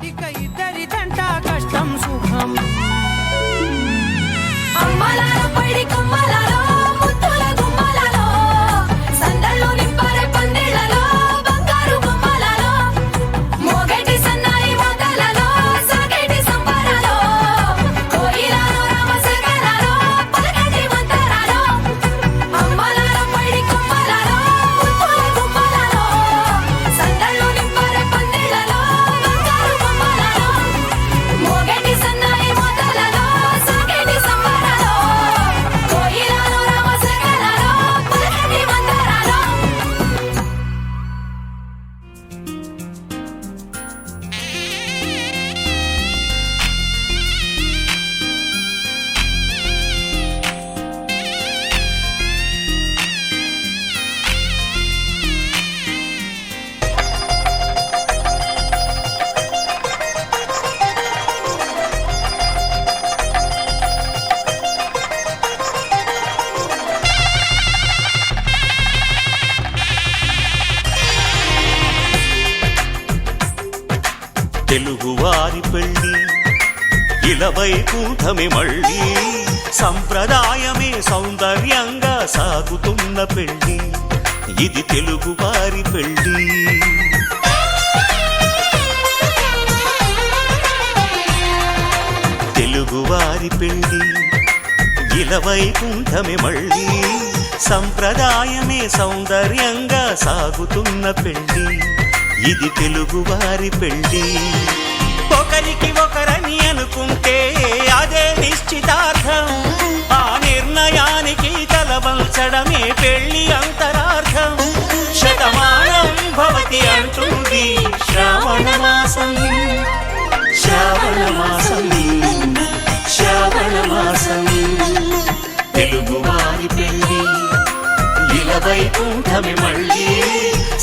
ఇక ఇద్దరిదంట కష్టం సుఖం అమ్మలారో పైడి కొమ్మలారో ముత్తుల గుమ్మలారో సందళ్ళు నింపారే పందిళ్ళలో బంగారు బొమ్మలారో మోగేటి సన్నాయి మోతలలో సాగేటి సంబరాలో కోయిలారో రామశేఖరారో పలకటి మంతరాలో అమ్మలారో పైడి కొమ్మలారో ముత్తుల గుమ్మలారో సందళ్ళు నింపారే పందిళ్ళలో బంగారు బొమ్మలారో మోగేటి సన్నాయి మోతలలో సాగేటి సంబరాలో కోయిలారో రామశేఖరారో పలకటి మంతరాలో తెలుగువారి పెళ్ళి ఇలవైకుంఠమే మళ్ళీ సంప్రదాయమే సౌందర్యంగా సాగుతున్న పెళ్ళి ఇది తెలుగువారి పెళ్ళి తెలుగువారి పెళ్ళి ఇలవైకుంఠమే మళ్ళీ సంప్రదాయమే సౌందర్యంగా సాగుతున్న పెళ్ళి ఇది తెలుగువారి పెళ్ళి ఒకరికి ఒకరని అనుకుంటే అదే నిశ్చితార్థం ఆ నిర్ణయానికి తలవంచడమే పెళ్ళి అంతరార్థం శతమానం భవతి అంటుంది శ్రావణ మాసం శ్రావణ మాసం శ్రావణ మాసం తెలుగువారి పెళ్ళి ఇలవైకుంఠమే మళ్ళీ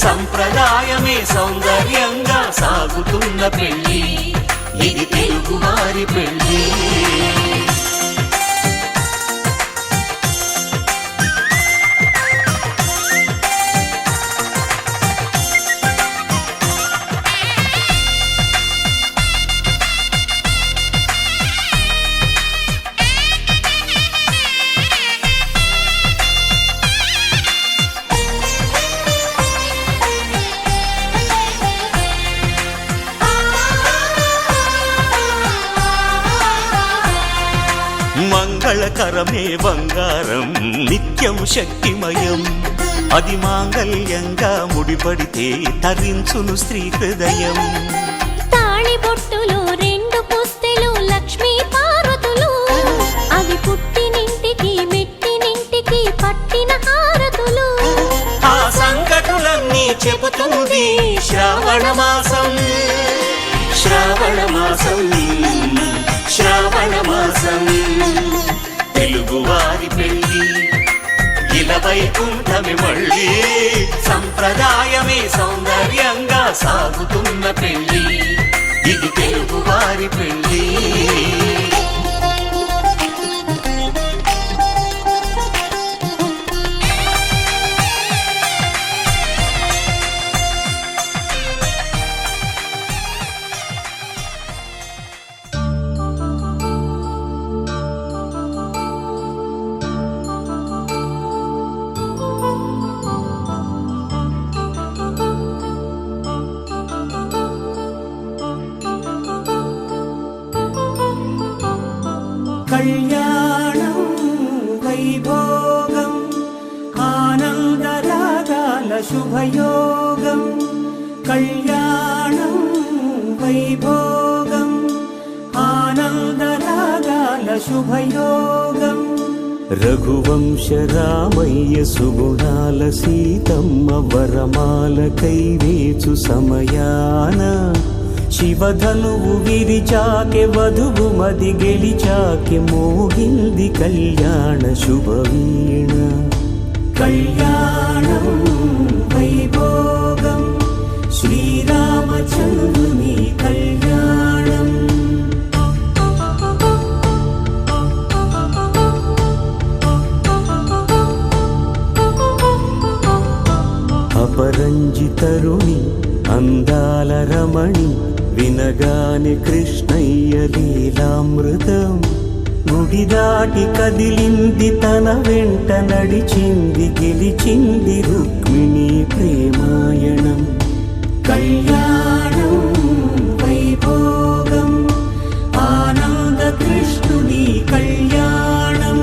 సంప్రదాయమే సౌందర్యంగా సాగుతున్న పెళ్ళి ఇది తెలుగువారి పెళ్ళి మంగళకరమే బంగారం నిత్యం శక్తిమయం అది మాంగళ్యంగా ముడిపడితే తరించును స్త్రీ హృదయం తాళి బొట్టులు రెండు పుస్తెలు లక్ష్మీ పార్వతులు అవి పుట్టినింటికి మెట్టినింటికి పట్టిన హారతులు ఆ సంకటులన్నీ చెబుతుంది శ్రావణ మాసం శ్రావణ మాసం శ్రావణ మాసం తెలుగువారి పెళ్ళి ఇలవైకుంఠమే మళ్ళీ సంప్రదాయమే సౌందర్యంగా సాగుతున్న పెళ్ళి ఇది తెలుగువారి పెళ్ళి కళ్యాణం వైభోగం ఆనందరాగాల శుభయోగం కళ్యాణం వైభోగం ఆనందరాగాల శుభయోగం రఘువంశ రామయ్య సుగుణాల సీతమ్మ వరమాల కైవేచు సమయాన శివధనువు విరిచాకె వధువు మది గెలిచాకె మోగింది కళ్యాణ శుభవీణ కళ్యాణం వైభోగం శ్రీరామచంద్రుని కళ్యాణం అపరంజి తరుణి అందాల రమణి వినగానే కృష్ణయ్య లీలామృతం గుడి దాటి కదిలింది తన వెంట నడిచింది గెలిచింది రుక్మిణి ప్రేమాయణం కళ్యాణం వైభోగం ఆనంద కృష్ణుని కళ్యాణం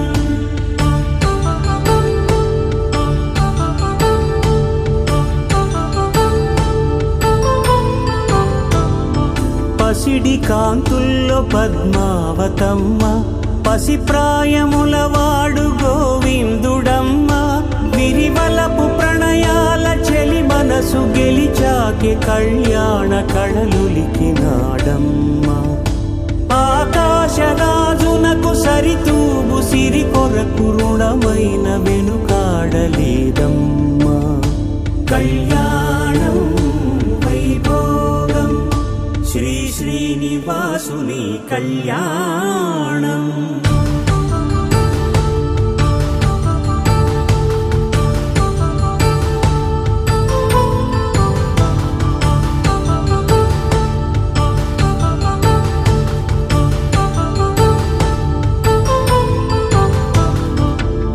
పసిడి కాంతుల్లో పద్మావతమ్మ పసిప్రాయముల వాడు గోవిందుడమ్మ విరివలపు ప్రణయాల చెలి మనసు గెలిచాకే కళ్యాణ కళలులికినాడమ్మ ఆకాశరాజునకు సరితూబు సిరి కొరకు రుణమైన వెనుకాడలేదమ్మా కళ్యాణం వైభోగం శ్రీ శ్రీనివాసుని కళ్యాణం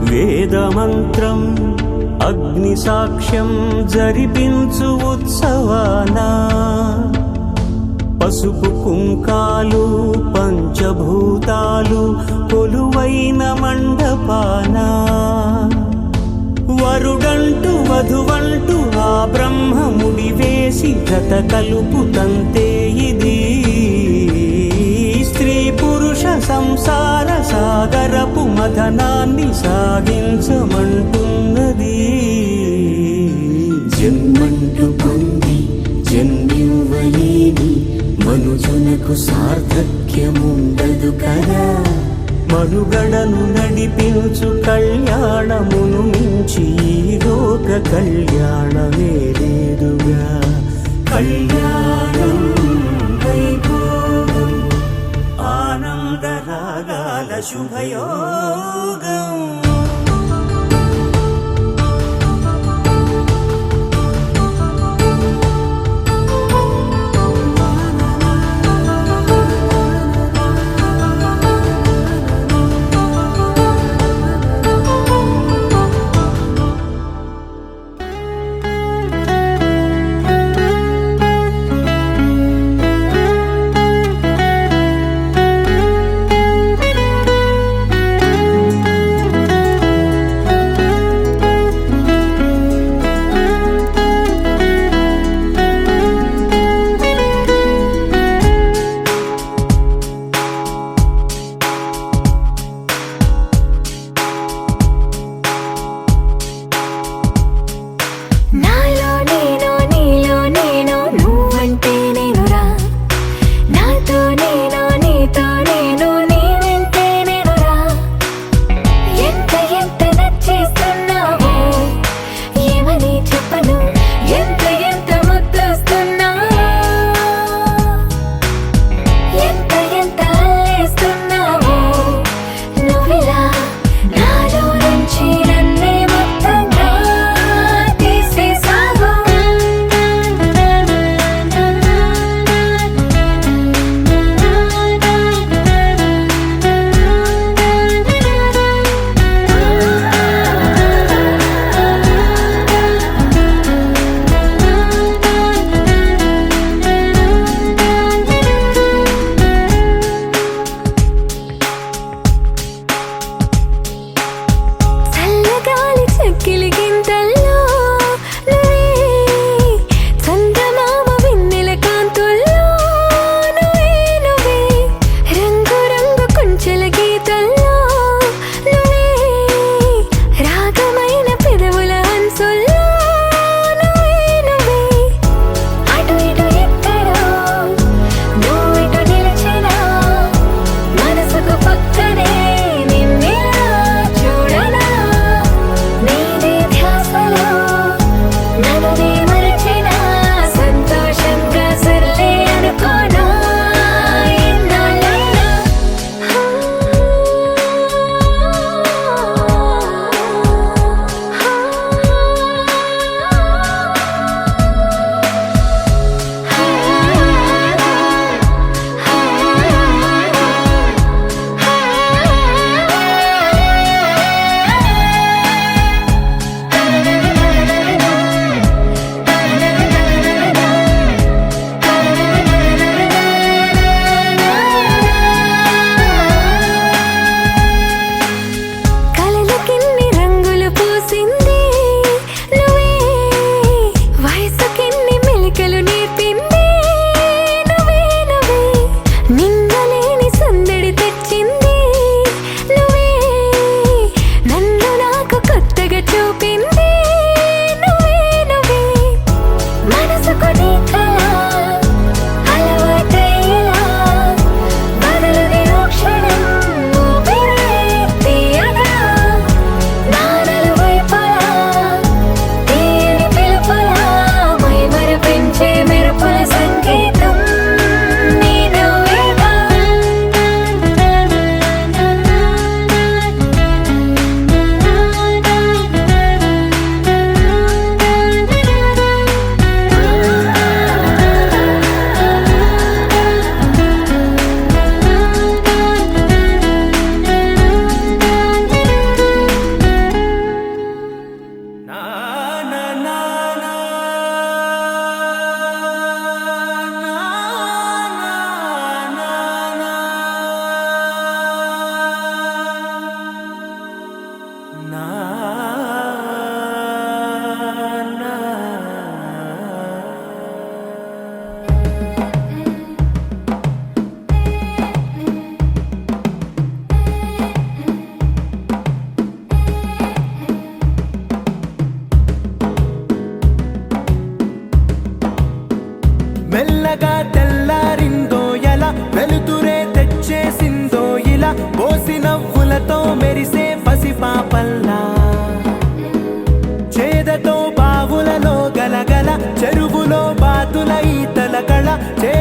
వేదమంత్రం అగ్ని సాక్ష్యం జరిపించు ఉత్సవానా పసుపు కుంకాలు పంచభూతాలు కొలువైన మండపానా వరుడంటూ వధువంటూ ఆ బ్రహ్మముడి వేసి జత కలుపు తంతే ఇది స్త్రీ పురుష సంసార సాగరపు మథనాన్ని సాగించమంటున్నది జన్మంటూ పొంది జన్మివ్వలేని మనుజునకు సార్థక్యముండదు కదా మనుగడను నడిపించు కళ్యాణమును మించి ఈ లోక కళ్యాణమే లేదుగా కళ్యాణం వైభోగం ఆనందరాగాల శుభయోగం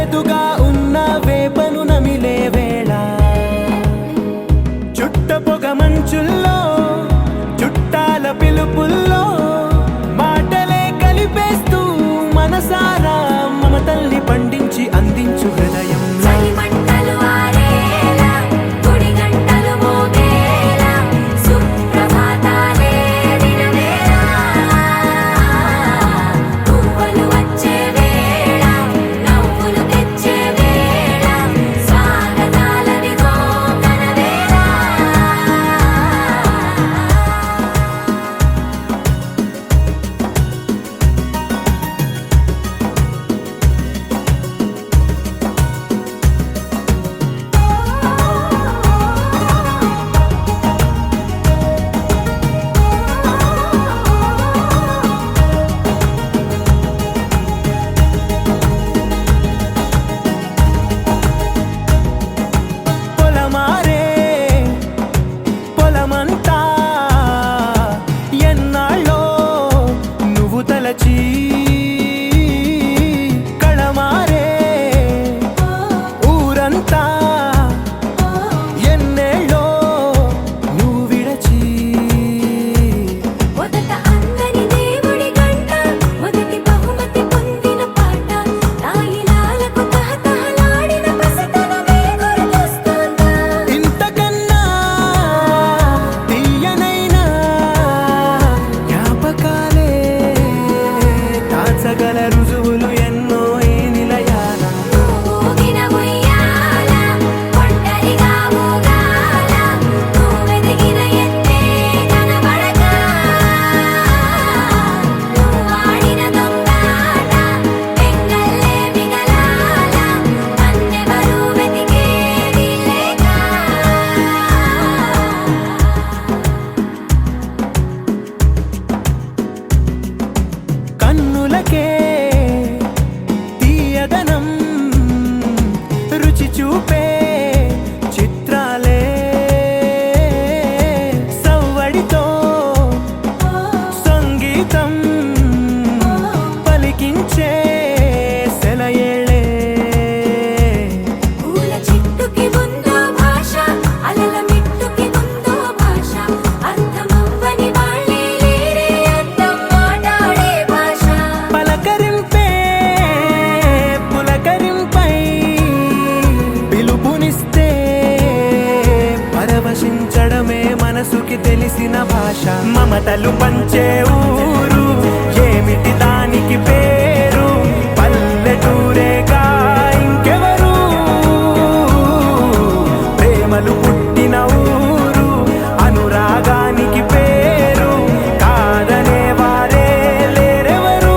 చేదుగా ఉన్న వేపను నమిలే వేళ చుట్ట పొగ మంచుల్లో చుట్టాల పిలుపుల్లో మాటలే కలిపేస్తూ మనసారా మమతల్ని పండించి అందించు హృదయం చలిమంటలు ఆరేలా గుడి గంటలు మోగేలా సుప్రభాతాలే దినవేళ పువ్వులు వచ్చే వేళ నవ్వులు తెచ్చే వేళ స్వాగతాలనిగో కనవేళ పొలమారే పొలమంతా ఎన్నాళ్ళో నువ్వు తలచి కళమారే ఊరంతా ఎన్నేళ్ళో నువ్వు విడచి మొదట అందని దేవుడి గంట మొదటి బహుమతి పొందిన పాట తాయిలాలకు తహతహలాడిన పసితనమే గుర్తొస్తుందా ఇంతకన్నా తీయనైనా జ్ఞాపకాలే దాచగల రుజువులు ఎన్నో ఈ నిలయాల ఊగిన ఉయ్యాల ఒంటరిగా ఊగాల నువ్వెదిగిన ఎత్తే కనబడక నువ్వాడిన దొంగాట పెంగల్లే మిగలాల నన్నెవరూ వెతికేది లేక కన్నులకే తీయదనం రుచి చూపే చిత్రాలే సవ్వడితో సంగీతం పలికించే సెలయేళే పూల చెట్టుకి ఉందో భాష అలల మిట్టుకి ఉందో భాష అర్థమవ్వని వాళ్ళే లేరే అర్థం మాట్లాడే భాష పలకరింపే పులకరింపై పిలుపునిస్తే పరవశించడమే మనసుకి తెలిసిన భాష మమతలు పంచే ఊరు ఏమిటి దానికి పేరు పల్లెటూరేగా ఇంకెవరు ప్రేమలు పుట్టిన ఊరు అనురాగానికి పేరు కాదనే వారే లేరెవరు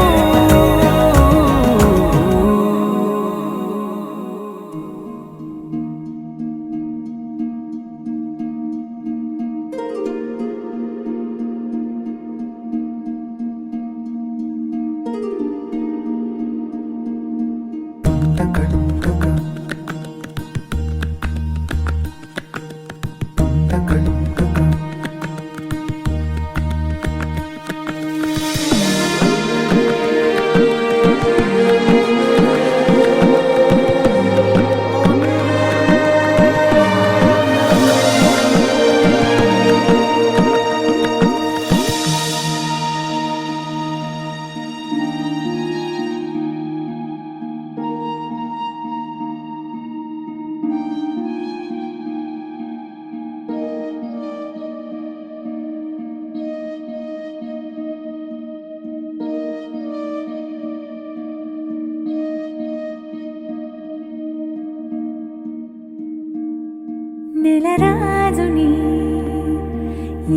నెలరాజుని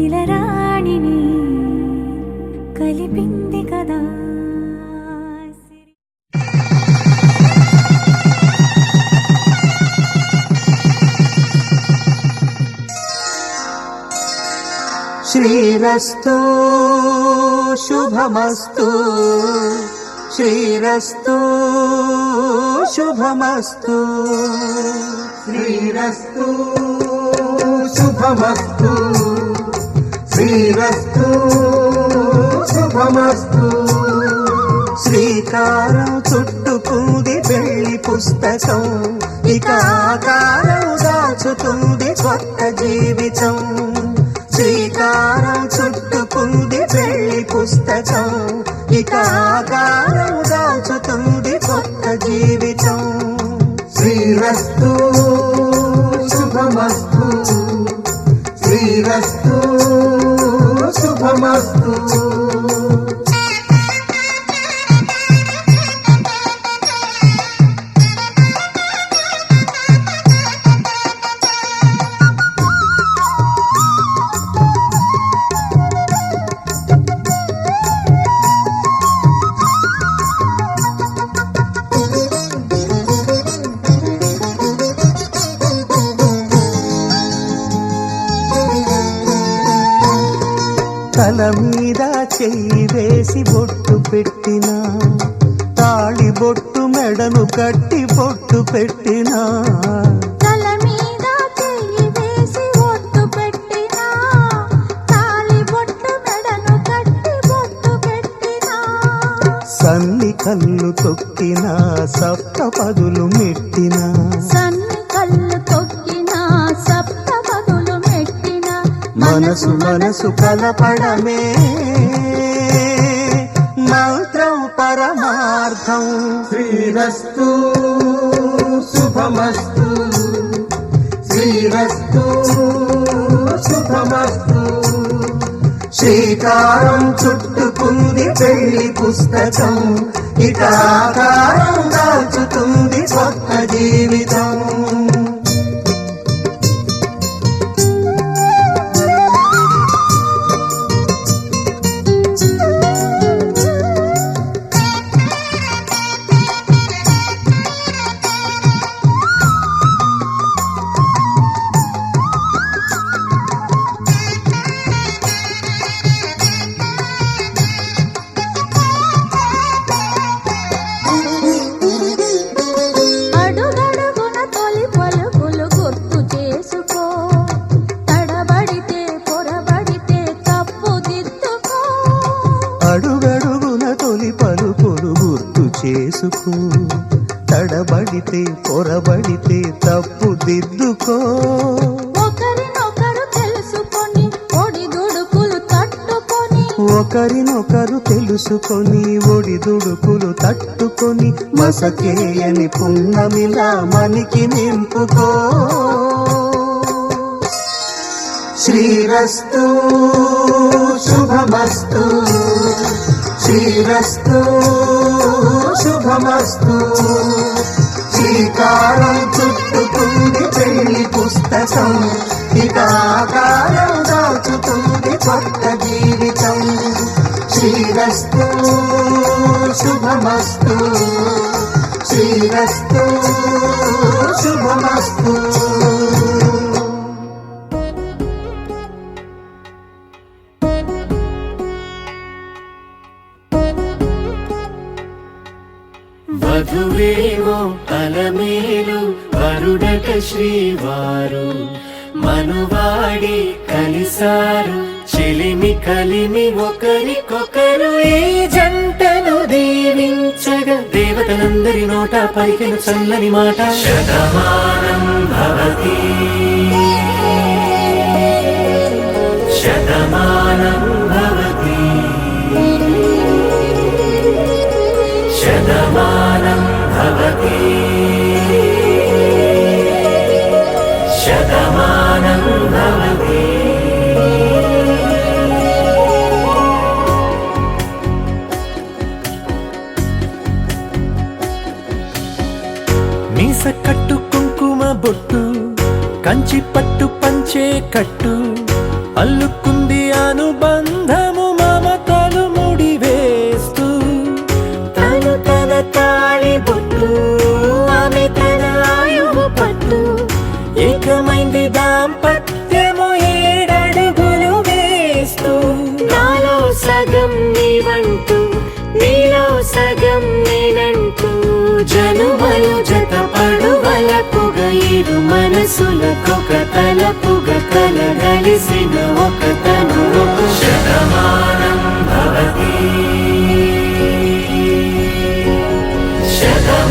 ఇలరాణిని కలిపింది కదా శ్రీరస్తు శుభమస్తు శ్రీరస్తు శుభమస్తు శ్రీరస్తు శుభమస్తు శ్రీరస్తు శుభమస్తు శ్రీ శ్రీకారం చుట్టుకుంది పెళ్లి పుస్తకం ఇక ఆకారం దాచుతుంది కొత్త జీవితం శ్రీకారం చుట్టుకుంది పెళ్లి పుస్తకం ఇక ఆకారం దాచుతుంది కొత్త జీవితం శ్రీరస్తు శుభమస్తు శ్రీరస్తు శుభమస్తు తల మీద చెయ్యి వేసి బొట్టు పెట్టినా తాళి బొట్టు మెడను కట్టి బొట్టు పెట్టినా తల మీద చెయ్యి వేసి బొట్టు పెట్టినా తాళి బొట్టు మెడను కట్టి బొట్టు పెట్టినా సన్ని కళ్ళు తొక్కినా సప్త పదులు మెట్టినా సన్ని కళ్ళు తొక్కినా సప్త పదులు మెట్టినా మనసు మనసు కలపడమే మంత్రం పరమార్థం శ్రీరస్తు శుభమస్తు శ్రీరస్తు శుభమస్తు శ్రీకారం చుట్టుకుంది పెళ్లి పుస్తకం ఇక ఆకారం దాచుతుంది కొత్త జీవితం అడుగడుగున తొలి పలుకులు గుర్తు చేసుకో తడబడితే పొరబడితే తప్పు దిద్దుకో అడుగడుగున తొలి పలుకులు గుర్తు చేసుకో తడబడితే పొరబడితే తప్పు దిద్దుకో ఒకరినొకరు తెలుసుకొని ఒడిదుడుకులు తట్టుకొని ఒకరినొకరు తెలుసుకొని ఒడిదుడుకులు తట్టుకొని మసకేయని పున్నమిలా మనికి నింపుకో శ్రీరస్తు శుభమస్తు శ్రీరస్తు శుభమస్తు శ్రీకారం చుట్టుకుంది పెళ్లి పుస్తకం ఇక ఆకారం దాచుతుంది కొత్త జీవితం శ్రీరస్తు శుభమస్తు శ్రీరస్తు శుభమస్తు వధువేవో అలమేలు వరుడట శ్రీవారు మనువాడి కలిసారు చెలిమి కలిమి ఒకరికొకరు ఈ జంటను దీవించగా దేవతలందరి నోట పలికిన చల్లని మాట శతమానం భవతి శతమానం భవతి శతమానం భవతి శతమానం భవతి మీస కట్టు కుంకుమ బొట్టు కంచి పట్టు పంచే కట్టు అల్లుకుంది అనుబంధము మమతలు ముడివేస్తూ తను తన తాళి బొట్టు ఆమె తన ఆయువు పట్టు ఏకమైంది దాంపత్యము ఏడడుగులు వేస్తూ నాలో సగం నీవంటూ నీలో సగం నేనంటూ జనుమలు జత పడువలపుగ ఇరు మనసులకొక తలపుగ కలగలిసిన ఒక తను శతమానం భవతి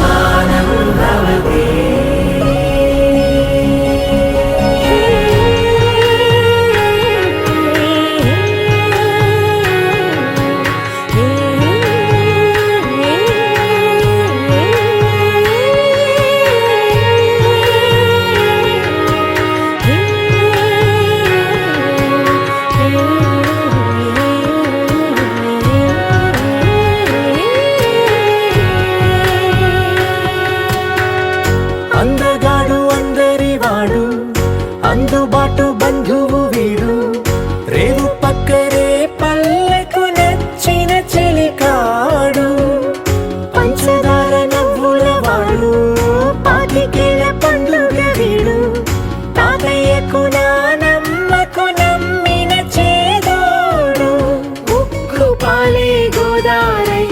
శతమానం భవతి అందగాడు అందరివాడు అందుబాటు బంధువు వీడు రేవు పక్కరే పల్లెకు నచ్చిన చెలికాడు పంచదార నవ్వుల వాడు పాతికేల పండుగ వీడు తాతయ్యకు నానమ్మకు నమ్మిన చేదోడు ఉక్కు పాలే గోదారై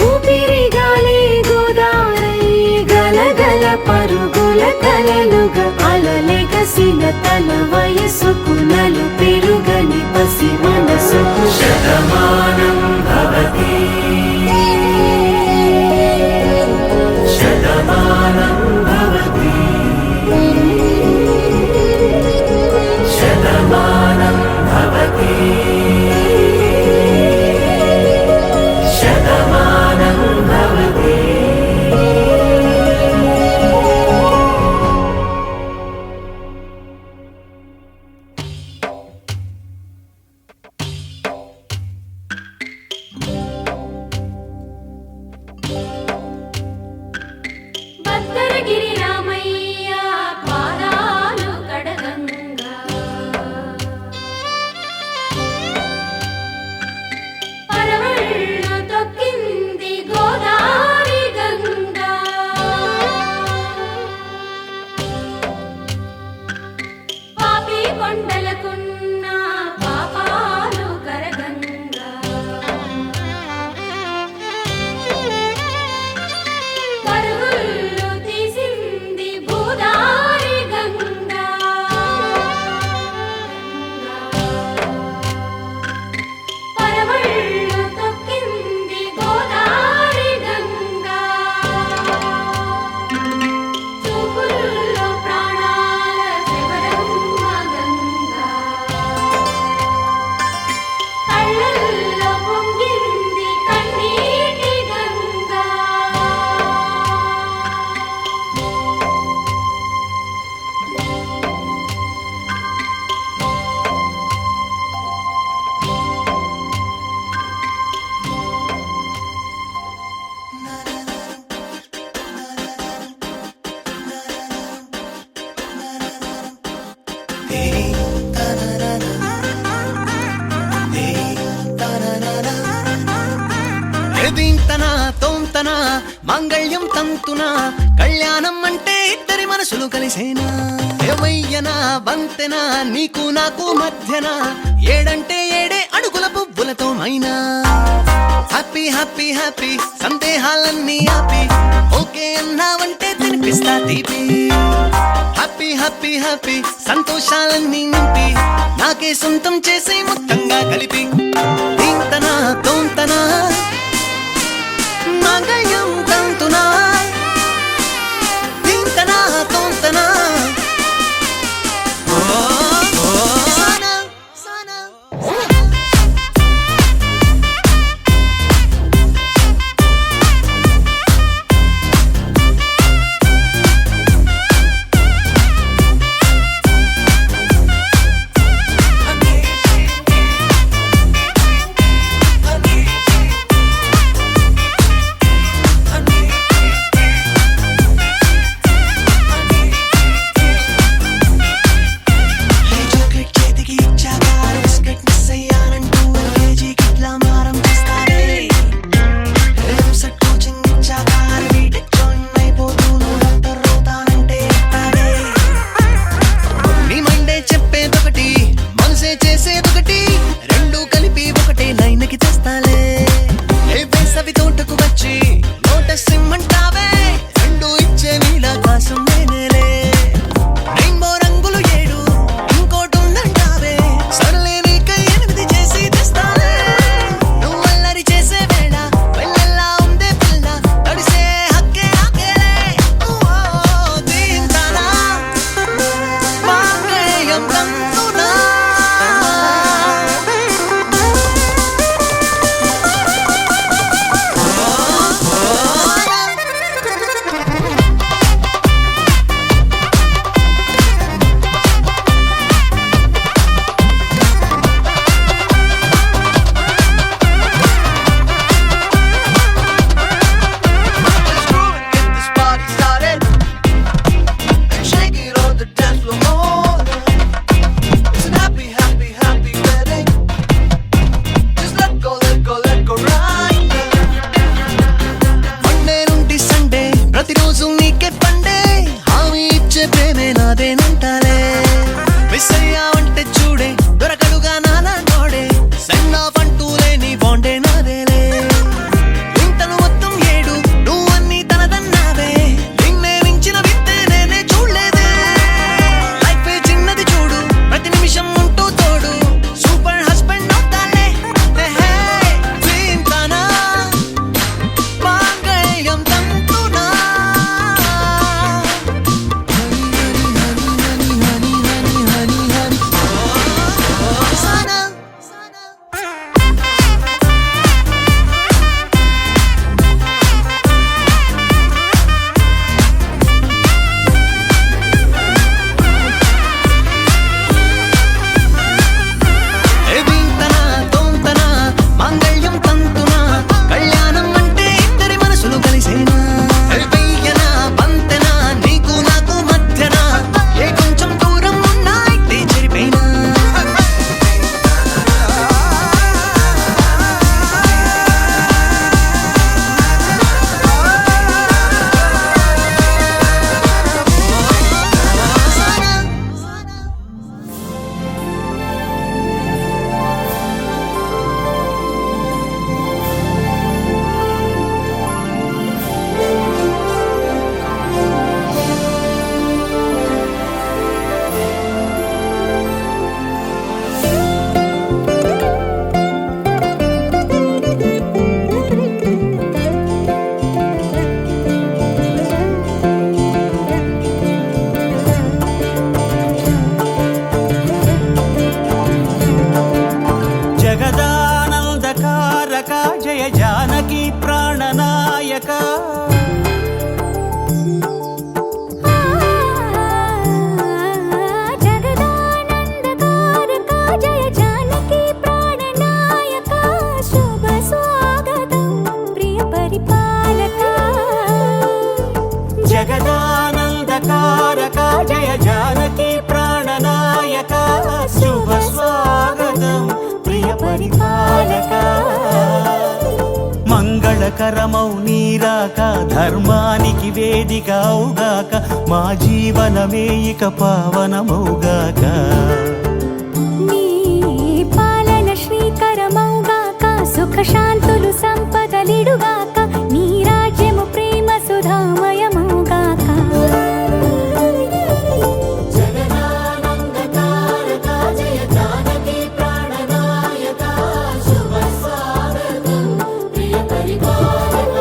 ఊపిరి గాలే గోదారై గలగల పరుగుల కలలుగా అలలెగసిన తన వయసుకు నలు పెరుగని పసి మనసుకు శతమానం భవతి శతమానం భవతి శతమానం భవతి శతమానం భవతి భద్రగిరి రామయ్య పాదాలు కడగంగా పరవళ్ళు తొక్కింది గోదారి గంగా పాపి కొండలకున్న పాపాలు కరగంగా పరుగులు తీసింది భూదారి గంగా పరవళ్ళు తొక్కింది గోదారి గంగా చూపుల్లో ప్రాణాల శివరమ్మ గంగా కళ్ళల్లో పొంగింది కన్నీటి గంగా ఎదింతనా తోంతనా మంగళ్యం తంతునా కళ్యాణం అంటే ఇద్దరి మనసులు కలిసేనా ఏవయ్యనా బంతెనా నీకు నాకు మధ్యన ఏడంటే ఏడే అడుగుల పువ్వులతో మైనా హ్యాపీ హ్యాపీ హ్యాపీ సందేహాలన్నీ ఆపి ఓకే అన్నావంటే తినిపిస్తా తీపి హ్యాపీ హ్యాపీ హ్యాపీ సంతోషాలన్నీ నింపి నాకే సొంతం చేసే మొత్తంగా కలిపి దీంతనా తోంతనా మంగళ్యం తంతునా దీంతనా తోంతనా ఓ ఓ సానా సానా జగదానందకారక జయ జానకి ప్రాణనాయక శుభ స్వాగతం ప్రియ పరిపాలక జగదానందకారక జయ జానకి ప్రాణనాయక శుభ స్వాగతం ప్రియ పరిపాలక మంగళకరమౌ నీరాక ధర్మానికి వేదిక అవుగాక మా జీవనమే ఇక పావనమౌగాక నీ పాలన శ్రీకరమౌగాక సుఖ శాంతులు సంపదలిడుగాక నీ రాజ్యము ప్రేమ సుధామయమౌగాక జగదానందకారక జయ జానకి ప్రాణనాయక శుభ స్వాగతం ప్రియ పరిపాలక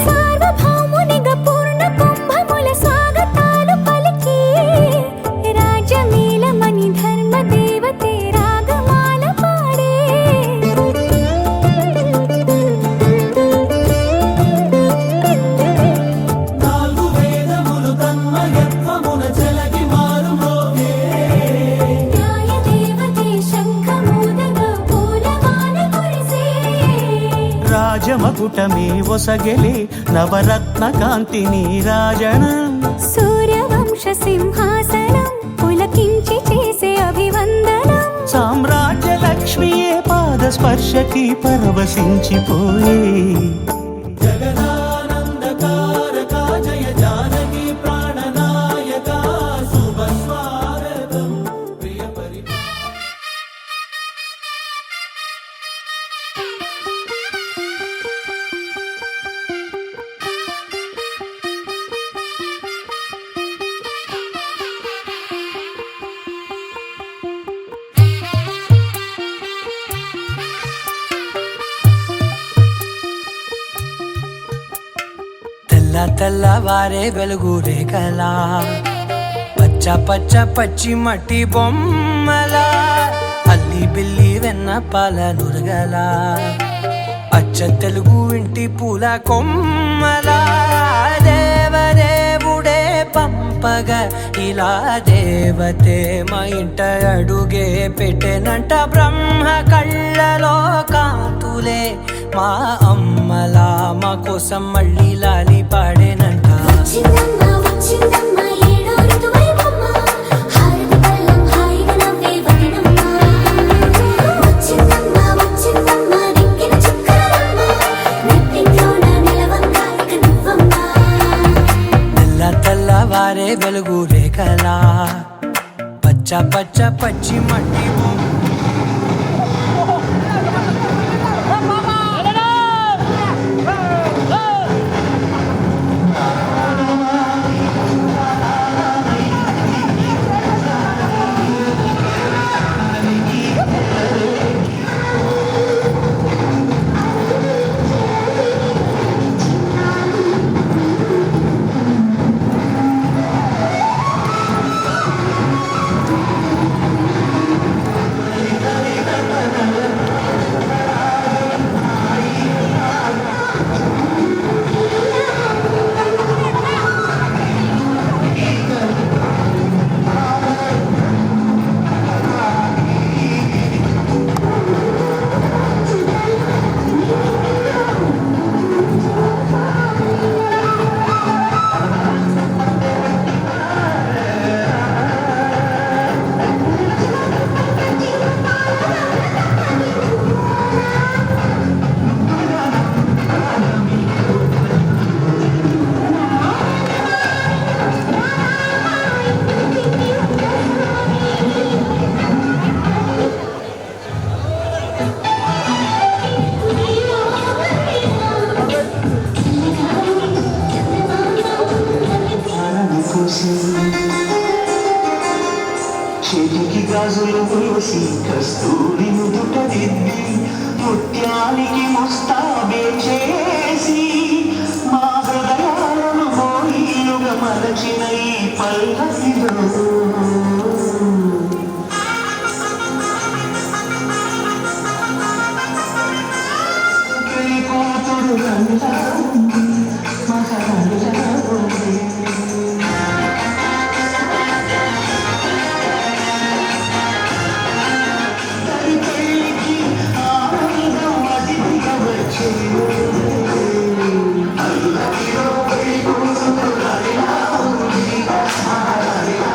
సార్వభౌమునిగా పూర్ణ కుంభముల స్వాగతాలు పలికి రాజమేళమణి ధర్మ దేవతే రాగమాల పాడే నాలుగు వేదములు తన్మయత్వమున చెలగి మారుమోగే న్యాయ దేవతే శంఖమూదగా పూలమాల కురిసే రాజమకుటమే ఒసగెలే నవరత్న కాంతి నీరాజనం సూర్యవంశ సింహాసనం పులకించి చేసే అభివందనం సామ్రాజ్య లక్ష్మియే పాద స్పర్శకి పరవశించిపోయే జగదానందకారక జయ జానకి ప్రాణనాయక శుభ స్వాగతం ప్రియ తెల్లవారే వెలుగు రేఖలా పచ్చ పచ్చ పచ్చి మట్టి బొమ్మలా అల్లి బిల్లి వెన్న పాల నురగలా అచ్చ తెలుగు ఇంటి పూల కొమ్మలా దేవదేవుడే పంపగా ఇలా దేవతే మా ఇంట అడుగే పెట్టెనంట బ్రహ్మ కళ్ళలో కాంతులే మా అమ్మలా మా కోసం మళ్ళీ లాలి పాడేనంట వచ్చిందమ్మ వచ్చిందమ్మ ఏడో ఋతువైవమ్మ హారతి పళ్ళం హాయిగా నవ్వే వదనమ్మ వచ్చిందమ్మ వచ్చిందమ్మ దిక్కిన చుక్కలమ్మ నెట్టింట్లోన నిలవంగా ఇక నువ్వమ్మ తెల్లవారే వెలుగు రేఖలా పచ్చ పచ్చ పచ్చి మట్టి బొమ్మ చేతికి గాజులు వేసి కస్తూరి నుదుట దిద్ది ముత్యానికి ముస్తాబే చేసి మా హృదయాలను మోయిలుగా మలచిన ఈ పల్లకిలో కూతురు రంగా ఉంది, మహారాజా ఉంది. తల్లి పెళ్ళికి ఆనందం అతిథిగా వచ్చేను. అల్లరిలో పెళ్లి కూతురు రంగా ఉంది, మహారాజా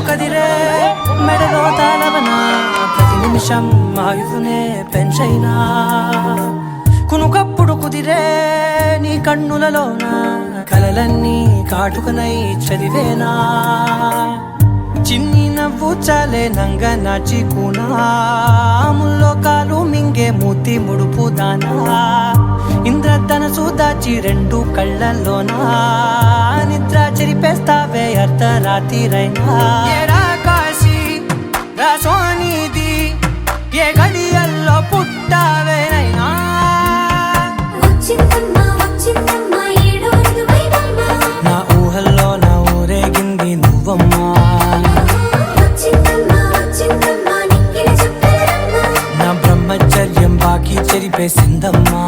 కదిరే మెడలో తాళవన ప్రతి నిమిషం ఆయుధునే పెంచైనా కునుకప్పుడు కుదిరే నీ కన్నులలోన కలలన్నీ కాటుకనై చదివేనా చిన్ని నవ్వు చాలే నంగ నాచి కూనాముల్లో కాలు మింగే మూతి ముడుపు దానా ఇంద్రధనసు దాచి రెండు కళ్ళల్లోనా నిద్ర చెరిపేస్తావే అర్ధరాత్రిరైనా ఏరా కాశీ రా సోనిది ఏ గడియల్లో పుట్టావేనైనా వచ్చిందమ్మా వచ్చిందమ్మా ఏడో ఋతువైవమ్మ నా ఊహల్లో నా ఊరేగింది నువ్వమ్మా వచ్చిందమ్మా వచ్చిందమ్మా నిక్కిన చుక్కలమ్మ నా బ్రహ్మచర్యం బాకీ చెరిపేసిందమ్మా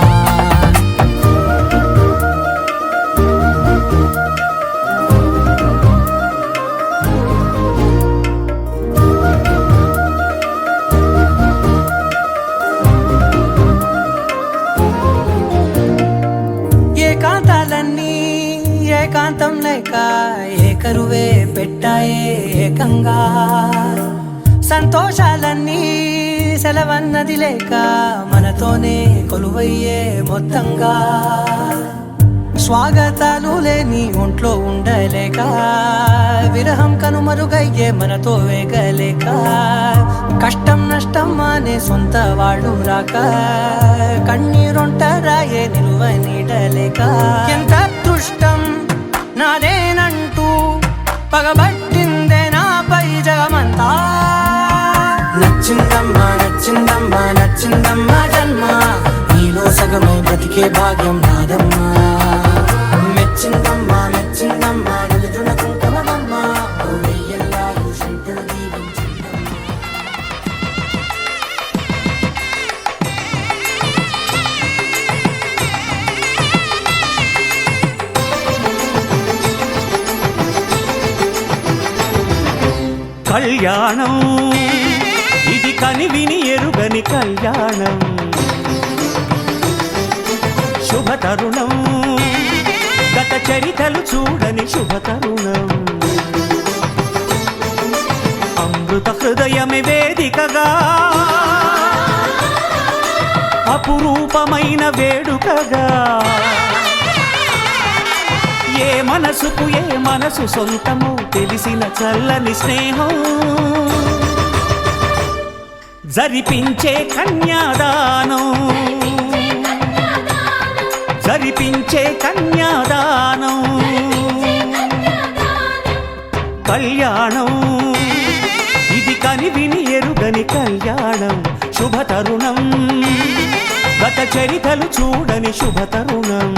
ఏకాంతాలన్నీ ఏకాంతం లేక ఏకరువే పెట్టాయే ఏకంగా సంతోషాలన్నీ సెలవన్నది లేక మనతోనే కొలువయ్యే మొత్తంగా స్వాగతాలు లేని ఒంట్లో ఉండలేక విరహం కనుమరుగయ్యే మనతో వేగలేక కష్టం నష్టం అనే సొంత వాళ్ళు రాక కన్నీరొంటరాయే నిలువ నీడలేక ఎంత అదృష్టం నాదేనంటూ పగబట్టిందే నాపై జగమంతా నచ్చిందమ్మా నచ్చిందమ్మా నచ్చిందమ్మా జన్మ నీలో సగమై బ్రతికే భాగ్యం నాదమ్మా మెచ్చిందమ్మా మెచ్చిందమ్మా నిలుచున కుంకుమమ్మా వెయ్యల్లాగు శంకులు దీవించిందమ్మా కళ్యాణం ఇది కనివిని ఎరుగని కళ్యాణం శుభతరుణం గత చరితలు చూడని శుభతరుణం అమృత హృదయమే వేదికగా అపురూపమైన వేడుకగా ఏ మనసుకు ఏ మనసు సొంతమో తెలిసిన చల్లని స్నేహం జరిపించే కన్యాదానం జరిపించే కన్యాదానం కళ్యాణం ఇది కనివిని ఎరుగని కళ్యాణం శుభతరుణం గత చరితలు చూడని శుభతరుణం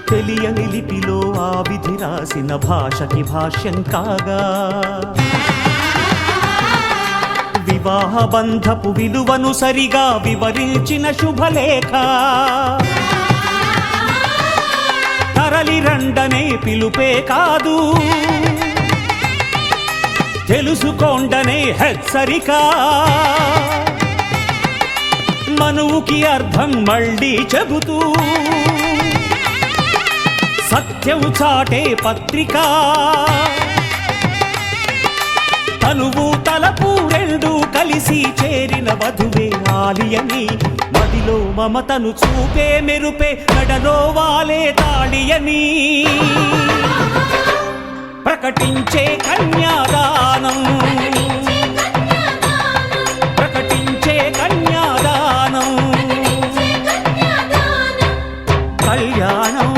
తెలియని లిపిలో ఆ విధి రాసిన భాషకి భాష్యం కాగా వివాహ బంధపు విలువను సరిగా వివరించిన శుభలేఖ తరలి రండనే పిలుపే కాదు తెలుసుకోండనే హెచ్చరిక మనువుకి అర్థం మళ్ళీ చెబుతూ సత్యం చాటే పత్రిక తనువు తలపు రెండు కలిసి చేరిన వధువే ఆలియని మదిలో మమతను చూపే మెరుపే మెడలో వాలే తాళియని ప్రకటించే కన్యాదానం ప్రకటించే కన్యాదానం కళ్యాణం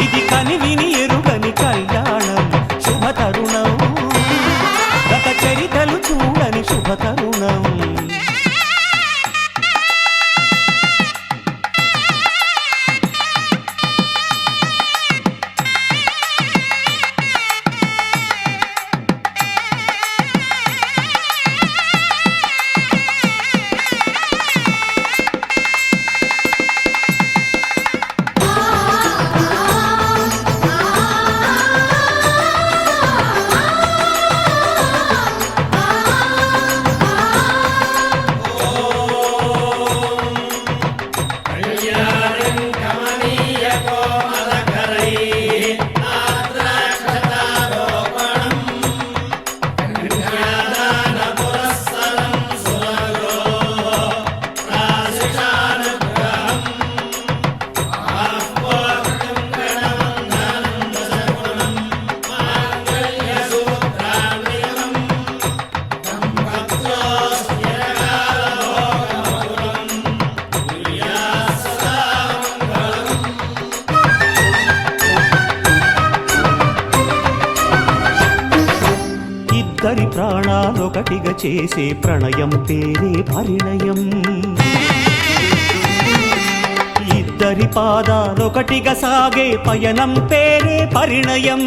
ఇది కనివిని ఎరుగని కళ్యాణం శుభతరుణం గత చరితలు చూడని శుభతరుణం ఇద్దరి ప్రాణాలొకటిగా చేసే ప్రణయం పేరే పరిణయం. ఇద్దరి పాదాలొకటిగా సాగే పయనం పేరే పరిణయం.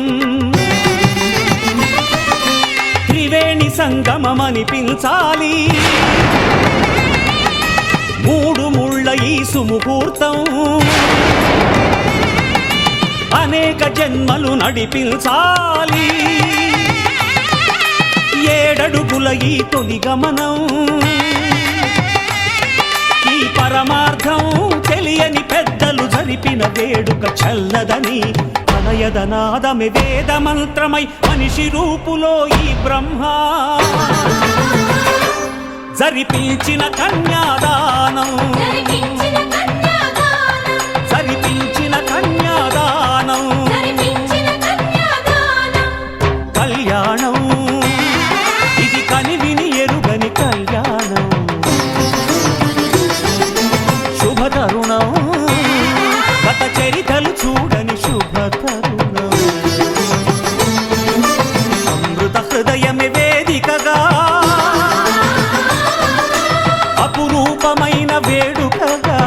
త్రివేణి సంగమమనిపించాలి మూడు ముళ్ళ ఈ సుముహూర్తం. అనేక జన్మలు నడిపించాలి ఏడడుగుల ఈ తొలి గమనం. ఈ పరమార్థం తెలియని పెద్దలు జరిపిన వేడుక చల్లదని అనయదనాదమే వేద మంత్రమై మనిషి రూపులో ఈ బ్రహ్మ జరిపించిన కన్యాదానం. జరిపించిన కన్యాదానం కళ్యాణం. ఇది కనివిని ఎరుగని కళ్యాణం. శుభతరుణం గత చరితలు చూడని శుభతరుణం. అమృత హృదయమే వేదికగా అపురూపమైన వేడుకగా.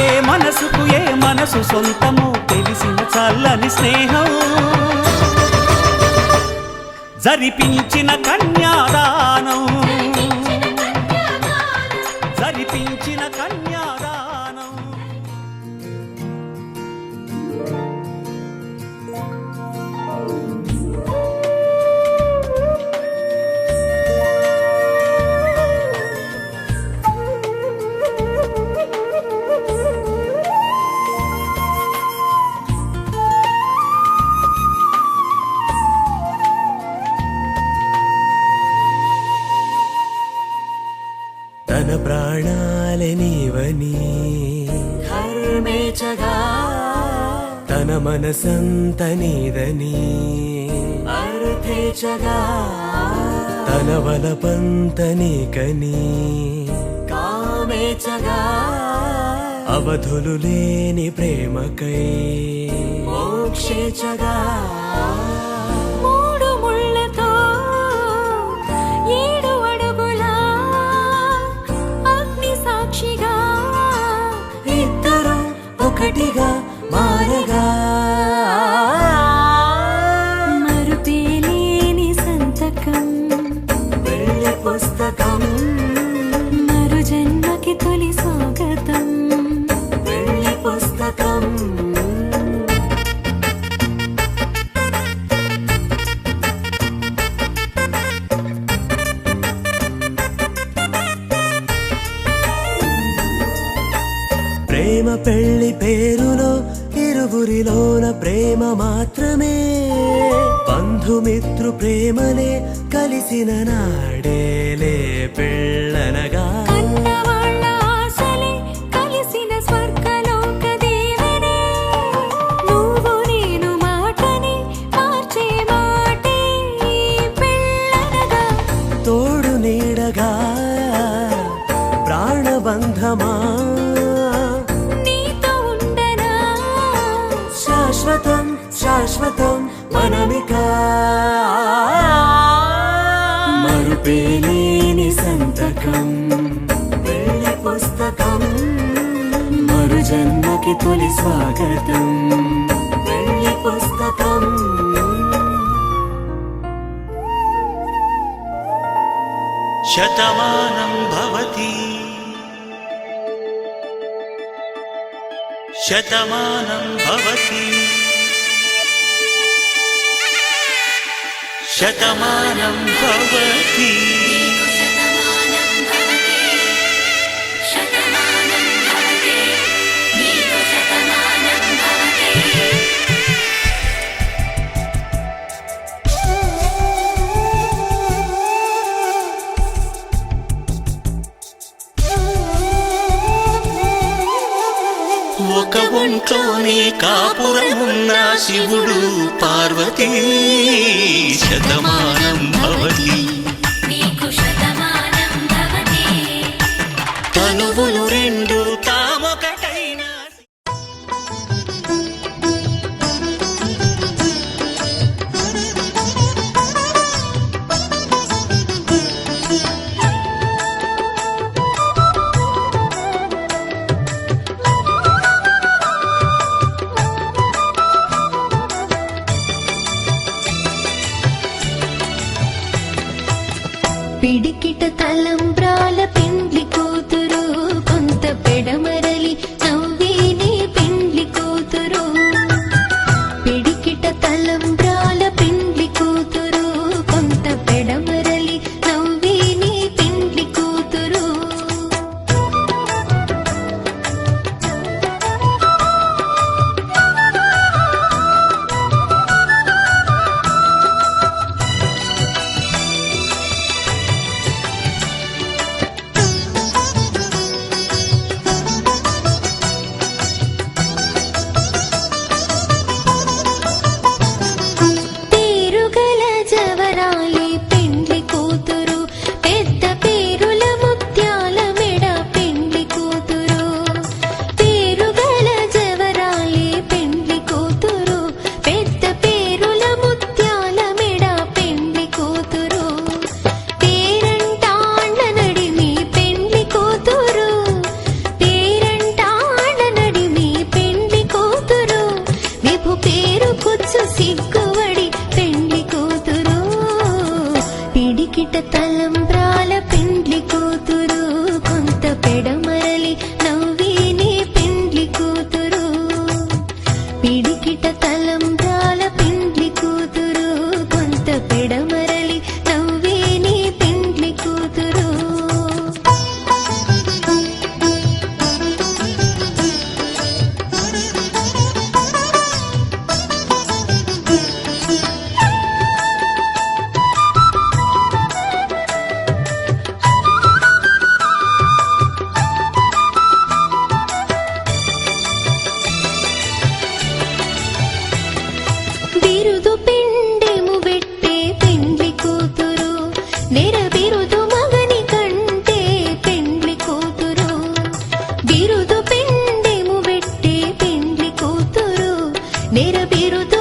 ఏ మనసుకు ఏ మనసు సొంతమో తెలిసిన చల్లని స్నేహం. జరిపించిన కన్యాదానం. జరిపించిన కన్యాదానం. తన ప్రాణాలే నీవని ధర్మేచగా తన మనసంత నీదని అర్థేచగా తన వలపంత నీకని కామేచగా అవధులు లేని ప్రేమకై మోక్షేచగా మూడు ముళ్ళతో ఏడు అడుగుల అగ్ని సాక్షిగా ఇద్దరు ఒకటిగా మారగా మరుపేలేని సంతకం వెళ్ళి పుస్తకం మరు జన్మకి తొలి స్వాగతం. వెళ్ళి పుస్తకం. ప్రేమ పెళ్లి పేరులో ఇరువురిలోన ప్రేమ మాత్రమే. బంధుమిత్రు ప్రేమలే కలిసిన నాడేలే పెళ్ళనగా. కన్నవాళ్ళ ఆశలే కలిసిన స్వర్గలోక దేవనే. నువ్వు నేను మాటని మార్చే మాటే పెళ్ళనగా. తోడు నీడగా ప్రాణబంధమా నీతో ఉండనా శాశ్వతం శాశ్వతం మనమిక. మరుపేలేని సంతకం వెళ్ళి పుస్తకం మరు జన్మకి తొలి స్వాగతం. వెళ్ళి పుస్తకం. శతమానం భవతి శతమానం భవతి శతమానం భవతి. ఒక ఒంట్లోనే కాపురమున్న శివుడు పార్వతీ శతమానం భవతి. తనువులు రెండు తామొకటైన పిడికిట తలంబ్రాల పెండ్లి కూతురు కొంత పెడమరలి నవ్వేని పెండ్లి కూతురు పిడికిట తలంబ్రాల పెండ్లి కూతురు కొంత పెడమరలి నవ్వేని పెండ్లి కూతురు పేరుగల జవరాలి పెండ్లి కూతురు పెద్ద పేరుల ముత్యాల మెడ పెండ్లి కూతురు పేరుగల జవరాలి పెండ్లి కూతురు పెద్ద పేరుల ముత్యాల మెడ పెండ్లి కూతురు పేరంటాళ్ళ నడిమి పెండ్లి కూతురు పేరంటాళ్ళ నడిమి పెండ్లి కూతురు విభు పేరు కుచ్చు సిగ్గువడి పెండ్లి కూతురు పిడికిట తలంబ్రాల పెండ్లి కూతురు కొంత పెడమరలి నవ్వేని పెండ్లి కూతురు పిడికిట తలంబ్రాల పెండ్లి కూతురు కొంత పెడమరలి నవ్వేని పెండ్లి కూతురు బిరుదు పిండెము పెట్టే పెండ్లి కూతురు నెర బిరుదు మగని కంటే పెండ్లి కూతురు బిరుదు పిండెము పెట్టే పెండ్లి కూతురు నెర బిరుదు